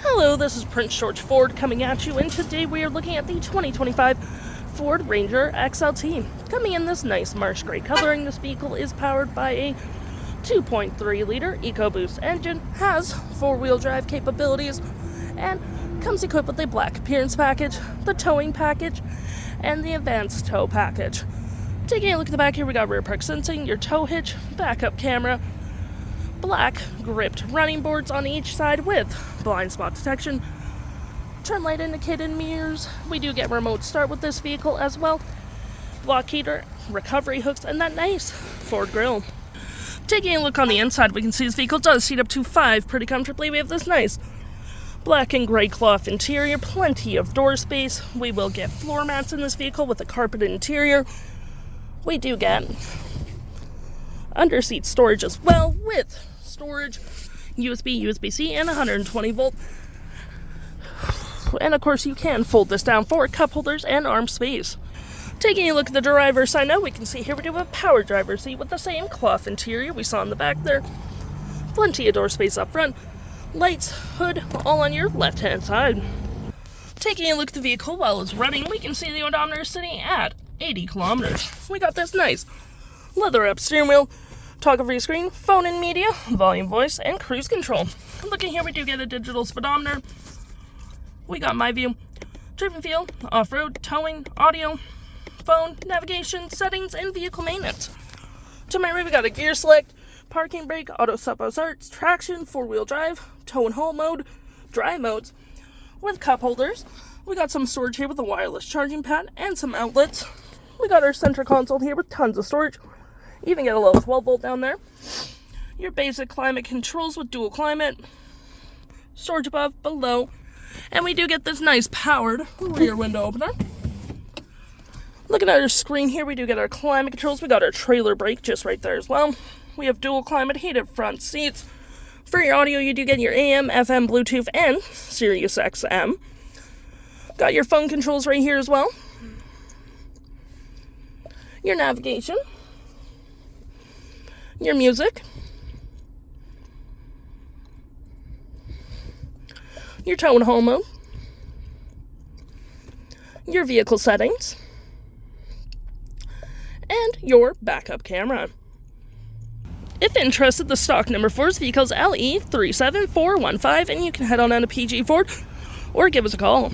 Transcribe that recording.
Hello, this is Prince George Ford coming at you, and today we are looking at the 2025 Ford Ranger XLT. Coming in this nice Marsh gray coloring, this vehicle is powered by a 2.3-liter EcoBoost engine, has four-wheel drive capabilities, and comes equipped with a black appearance package, the towing package, and the advanced tow package. Taking a look at the back here, we got rear park sensing, your tow hitch, backup camera, black gripped running boards on each side with blind spot detection, turn light indicated mirrors. We do get remote start with this vehicle as well, block heater, recovery hooks, and that nice Ford grille. Taking a look on the inside, we can see this vehicle does seat up to 5 pretty comfortably. We have this nice black and gray cloth interior, plenty of door space. We will get floor mats in this vehicle with a carpeted interior. We do get under-seat storage as well with storage, USB, USB-C, and 120 volt. And of course you can fold this down for cup holders and arm space. Taking a look at the driver's side now, we can see here we do have a power driver's seat with the same cloth interior we saw in the back there. Plenty of door space up front. Lights, hood, all on your left-hand side. Taking a look at the vehicle while it's running, we can see the odometer is sitting at 80 kilometers. We got this nice leather-wrapped steering wheel, toggle-free screen, phone and media, volume, voice, and cruise control. Looking here, we do get a digital speedometer. We got my view, trip and feel, off-road, towing, audio, phone, navigation, settings, and vehicle maintenance. To my right, we got a gear select, parking brake, auto stop starts, traction, four-wheel drive, tow and haul mode, drive modes, with cup holders. We got some storage here with a wireless charging pad and some outlets. We got our center console here with tons of storage. Even get a little 12 volt down there. Your basic climate controls with dual climate, storage above, below, and we do get this nice powered rear window opener. Looking at our screen here, we do get our climate controls. We got our trailer brake just right there as well. We have dual climate heated front seats. For your audio, you do get your AM, FM, Bluetooth, and Sirius XM. Got your phone controls right here as well. Your navigation. Your music. Your tow and haul mode. Your vehicle settings. And your backup camera. If interested, the stock number for this vehicle is LE37415, and you can head on down to PG Ford or give us a call.